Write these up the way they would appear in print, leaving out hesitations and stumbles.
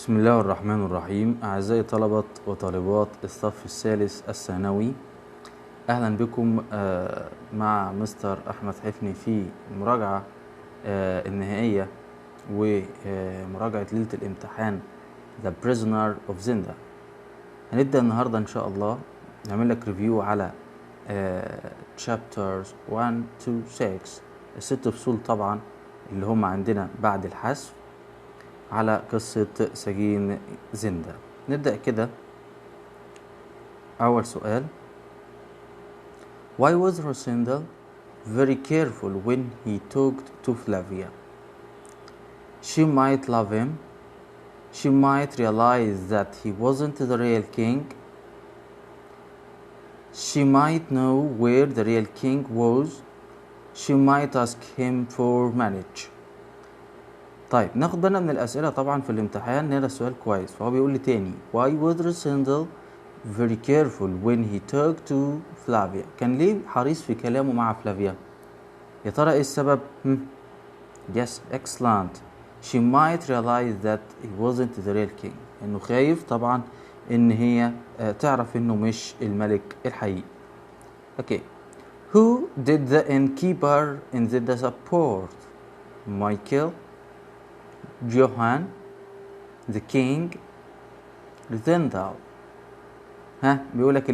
بسم الله الرحمن الرحيم. أعزائي طلبة وطالبات الصف الثالث الثانوي، أهلا بكم مع مستر أحمد حفني في مراجعة النهائية ومراجعة ليلة الامتحان The Prisoner of زندا. هنبدأ النهاردة إن شاء الله نعمل لك ريفيو على chapters 1 to 6، الست فصول طبعا اللي هم عندنا بعد الحذف، على قصة سجين زندا. نبدأ كده. أول سؤال: Why was Rosenda very careful when he talked to Flavia? She might love him. She might realize that he wasn't the real king. She might know where the real king was. She might ask him for marriage. طيب ناخد بالنا من الأسئلة طبعا في الامتحان، هنا السؤال كويس. فهو بيقول لي تاني: Why was Rosenda very careful when he talked to Flavia؟ كان ليه حريص في كلامه مع فلافيا؟ يا ترى ايه السبب؟ Yes, excellent. She might realize that he wasn't the real king. انه خايف طبعا ان هي تعرف انه مش الملك الحقيقي. Okay. Who did the innkeeper in the support? Michael, Johan, the king, زندا. بيقولك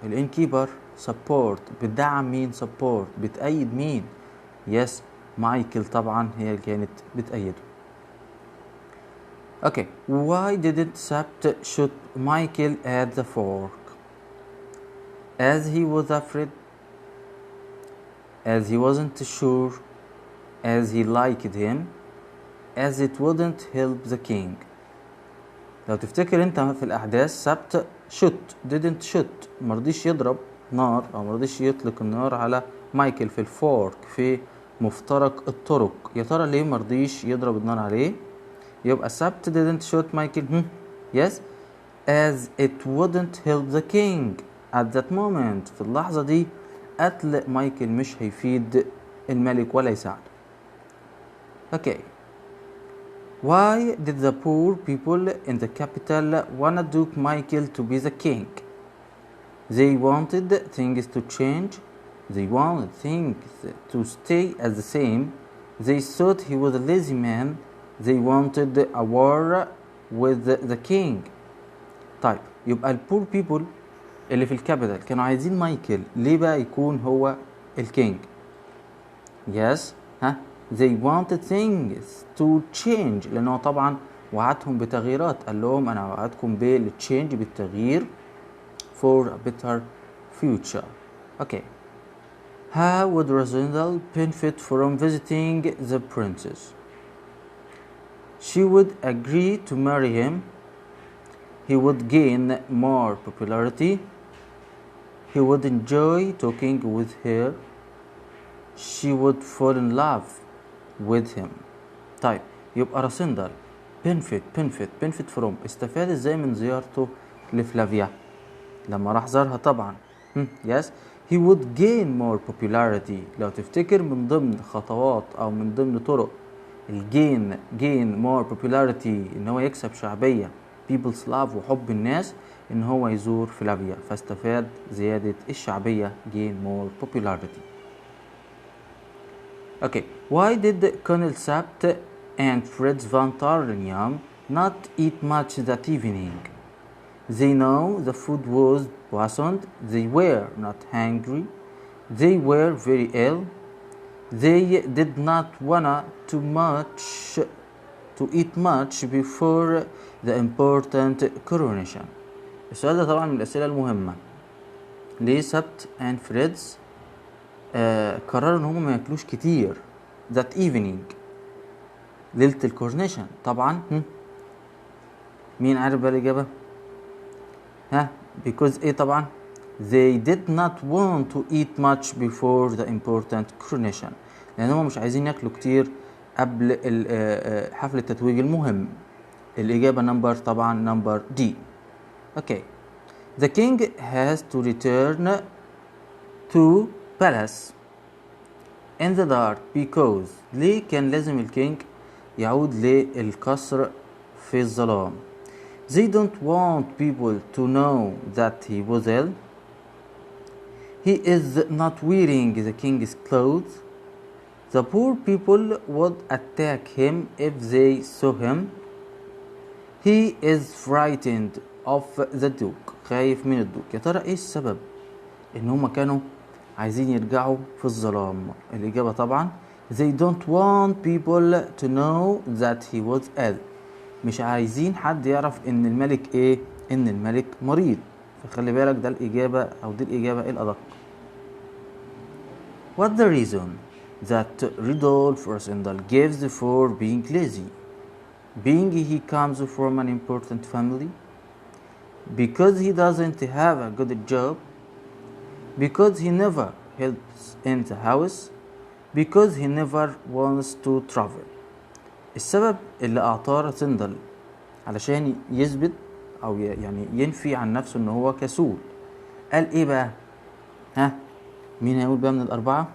الانكيبر سبورت، بتدعم مين؟ سبورت بتأيد مين؟ يس، مايكل طبعا هي اللي كانت بتأيده. Okay. Why didn't Sabt shoot Michael at the fork? As he was afraid, as he wasn't sure, as he liked him, as it wouldn't help the king. لو تفتكر انت في الاحداث، سبت شوت didn't shoot، مرضيش يضرب نار او مرضيش يطلق النار على مايكل في الفورك، في مفترق الطرق. يا ترى ليه مرضيش يضرب النار عليه؟ يبقى سبت didn't shoot مايكل yes as it wouldn't help the king at that moment. في اللحظة دي قتل مايكل مش هيفيد الملك ولا يساعده. Okay. Why did the poor people in the capital want Duke Michael to be the king? They wanted things to change. They wanted things to stay as the same. They thought he was a lazy man. They wanted a war with the king. طيب يبقى البور بيبل اللي في الكابيتال كانوا عايزين مايكل ليه بقى يكون هو الكينج؟ Yes. They wanted things to change، لأنه طبعا وعدهم بتغييرات، قال لهم أنا وعدكم بالتشينج، بالتغيير for a better future. Okay. How would Rosenda benefit from visiting the princess? She would agree to marry him. He would gain more popularity. He would enjoy talking with her. She would fall in love with him. طيب يبقى راسندل benefit from، استفاد ازاي من زيارته لفلافيا؟ لما راح زارها طبعا. yes. He would gain more popularity. لو تفتكر من ضمن خطوات او من ضمن طرق gain more popularity، ان هو يكسب شعبية، people's love وحب الناس، ان هو يزور فلافيا، فاستفاد زيادة الشعبية gain more popularity. Okay. Why did Colonel Sapt and Fritz von Tarnium not eat much that evening? They know the food was poisoned. They were not hungry. They were very ill. They did not want to eat much before the important coronation. السؤال ده طبعا من الأسئلة المهمة. ليه سبت and فريدز قرروا ان هم ما ياكلوش كتير that evening، ليلة الكورنيشن؟ طبعا مين عارف بقى الإجابة؟ because ايه طبعا؟ they did not want to eat much before the important coronation، لأن هم مش عايزين ياكلوا كتير قبل حفل التتويج المهم. الإجابة نمبر طبعا نمبر دي. Okay. The king has to return to palace in the dark because ليه كان لازم الكينج يعود للقصر في الظلام. They don't want people to know that he was ill. He is not wearing the king's clothes. The poor people would attack him if they saw him. He is frightened of the duke. خايف من الدوك. يا ترى ايه السبب ان هما كانوا عايزين يرجعوا في الظلام؟ الإجابة طبعا they don't want people to know that he was ill. مش عايزين حد يعرف ان الملك ايه؟ ان الملك مريض. فخلي بالك ده الإجابة او دي الإجابة الأدق. What's the reason that Rudolph Rosendal gives for being lazy? Being he comes from an important family? Because he doesn't have a good job? Because he never helps in the house? Because he never wants to travel. السبب اللي أعطاه راسندل علشان يثبت أو يعني ينفي عن نفسه إن هو كسول، قال إيه بقى؟ ها؟ مين هيقول بقى من الأربعة؟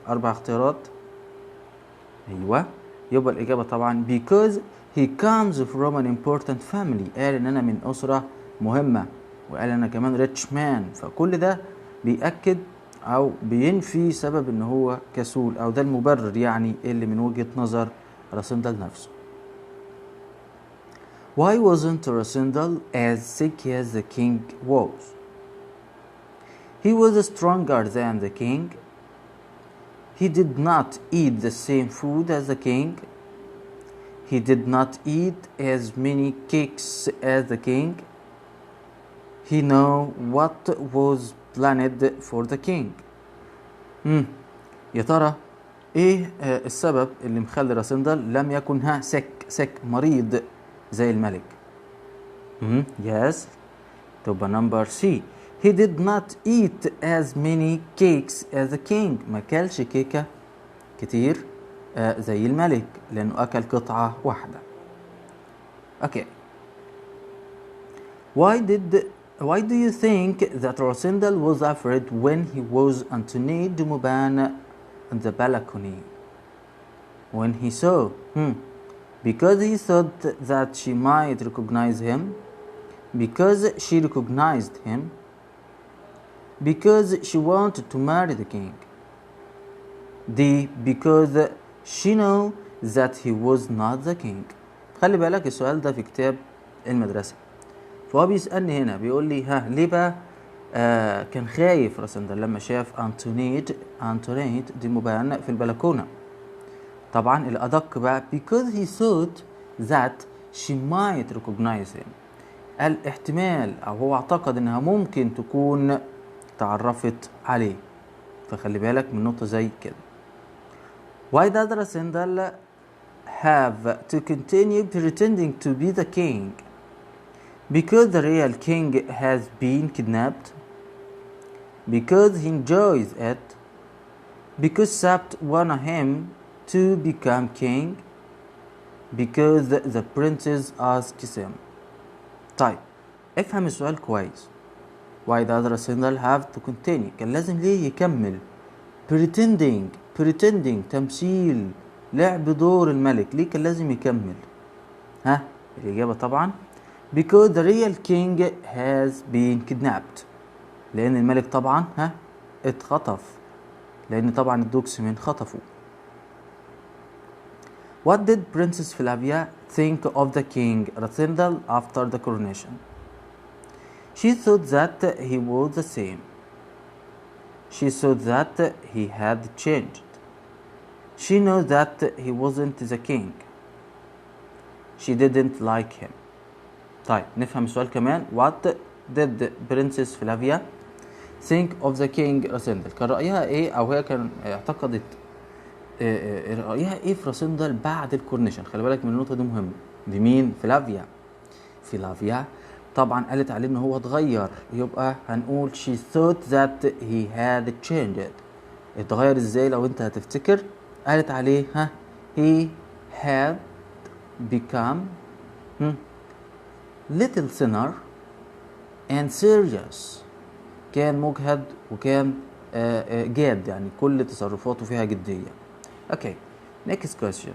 4 اختيارات. أيوة، يبقى الإجابة طبعا because he comes from an important family. قال إن أنا من أسرة مهمة، وقال أنا كمان rich man. فكل ده بيأكد أو بينفي سبب إن هو كسول، أو ده المبرر يعني اللي من وجهة نظر راسندل نفسه. Why wasn't Rosendal as sick as the king was? He was stronger than the king. He did not eat the same food as the king. He did not eat as many cakes as the king. He knew what was planned for the king. يا ترى ايه السبب اللي مخلي راسندل لم يكن سك مريض زي الملك؟ yes. تبقى نمبر سي. He did not eat as many cakes as the king. ما كلش كيكة كتير زي الملك، لأنه أكل قطعة واحدة. Okay. Why do you think that Rosendal was afraid when he was Anthony de Mauban on the balcony? When he saw because he thought that she might recognize him, because she recognized him, because she wanted to marry the king. Because she knew that he was not the king. خلي بالك السؤال ده في كتاب المدرسة، فهو بيسألني هنا بيقول لي ليه بقى كان خايف راسندل لما شاف أنتونيت دي موبان في البلكونة؟ طبعا الأدق بقى because he thought that she might recognize him. قال احتمال أو هو اعتقد إنها ممكن تكون تعرفت عليه. فخلي بالك من نقطة زي كده. Why does Rosendal have to continue pretending to be the king? Because the real king has been kidnapped? Because he enjoys it? Because Sapt wanted him to become king? Because the princess asked him. طيب افهم السؤال كويس. Why does Rosendal have to continue؟ كان لازم ليه يكمل pretending تمثيل لعب دور الملك؟ ليه كان لازم يكمل؟ الإجابة طبعا because the real king has been kidnapped. لأن الملك طبعا اتخطف، لأن طبعا الدوكسمين خطفوا. What did Princess Flavia think of the king Rosendal after the coronation? She thought that he was the same. She thought that he had changed. She knew that he wasn't the king. She didn't like him. طيب نفهم السؤال كمان. What did Princess Flavia think of the king Rosendal؟ كان رأيها ايه، او هي كان اعتقدت رأيها ايه في راسندل بعد الكورنيشن؟ خلي بالك من النقطة دي مهمة. دي مين؟ فلافيا طبعا قالت عليه ان هو اتغير، يبقى هنقول she thought that he had changed. اتغير ازاي لو انت هتفتكر؟ قالت عليه he had become little sinner and serious. كان مجهد وكان جاد، يعني كل تصرفاته فيها جدية. Okay, next question.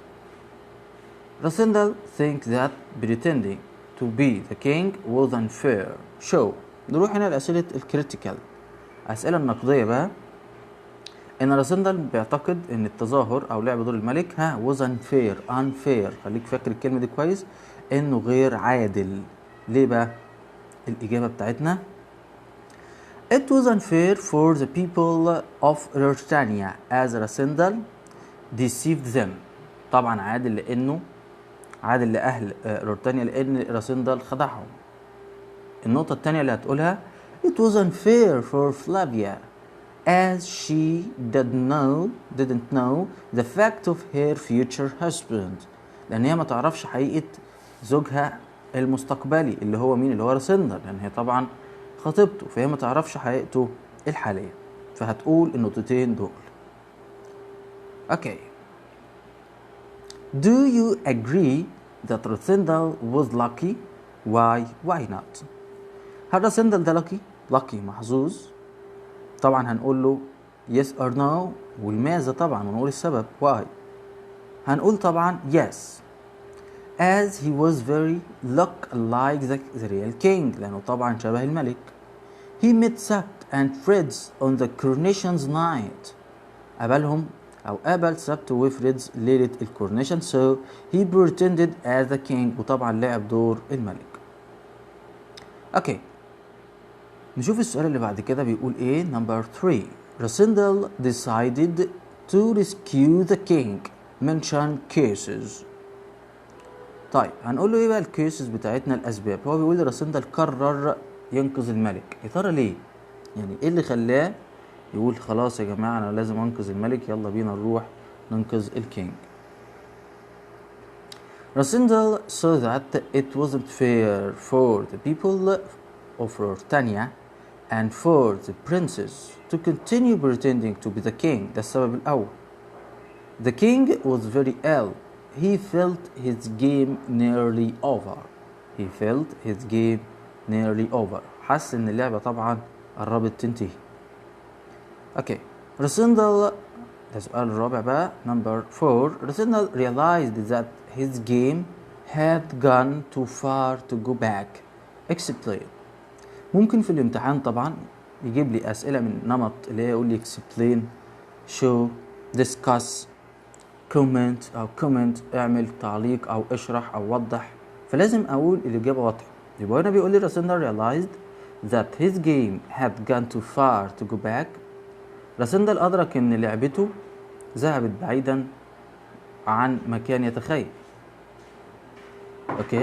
Rasindal thinks that pretending to be the king was unfair. show. نروح هنا لأسئلة الكريتيكال، أسئلة النقدية بقى. إن راسندل بيعتقد إن التظاهر أو لعب دور الملك was unfair. خليك فاكر الكلمة دي كويس، إنه غير عادل. ليه بقى؟ الإجابة بتاعتنا It was unfair for the people of Ruritania as Rasindal deceived them. طبعا عادل لأهل رورتانيا لأن راسندل خدعهم. النقطة التانية اللي هتقولها It was unfair for Flavia as she didn't know the fact of her future husband. لأن هي ما تعرفش حقيقة زوجها المستقبلي اللي هو مين؟ اللي هو راسندل، لأن هي طبعا خطيبته، فهي ما تعرفش حقيقته الحالية. فهتقول النقطتين دول. Okay. Do you agree that Rasindal was lucky? Why not? هل راسندل ده lucky محظوظ؟ طبعا هنقول له yes or no والماذا طبعا، ونقول السبب why. هنقول طبعا yes as he was very like the real king، لأنه طبعا شبه الملك. He met Sabt and Fritz on the coronation's night. قابل سبت وفريدز ليلة الكورنيشن. so he pretended as the king، وطبعا لعب دور الملك. اوكي، نشوف السؤال اللي بعد كده بيقول ايه. number 3 Rasindal decided to rescue the king. mention cases. طيب هنقول له ايه بقى الكيسز بتاعتنا؟ الاسباب. هو بيقول لي راسندل قرر ينقذ الملك. يا ترى ليه؟ يعني ايه اللي خلاه يقول خلاص يا جماعة أنا لازم أنقذ الملك، يلا بينا نروح ننقذ الكينج. Rasindal saw that it wasn't fair for the people of Ruritania and for the princess to continue pretending to be the king. ده السبب الأول. The king was very ill. He felt his game nearly over. حس إن اللعبة طبعا قربت تنتهي. اوكي، راسندل ده السؤال الرابع بقى. number 4 راسندل realized that his game had gone too far to go back. explain. ممكن في الامتحان طبعا يجيب لي أسئلة من نمط اللي هي يقول لي explain، show، discuss، comment، اعمل تعليق أو اشرح أو وضح. فلازم أقول الإجابة واضحة. يبقى هنا بيقول لي راسندل realized that his game had gone too far to go back. راسندل أدرك إن لعبته ذهبت بعيدا عن ما كان يتخيل.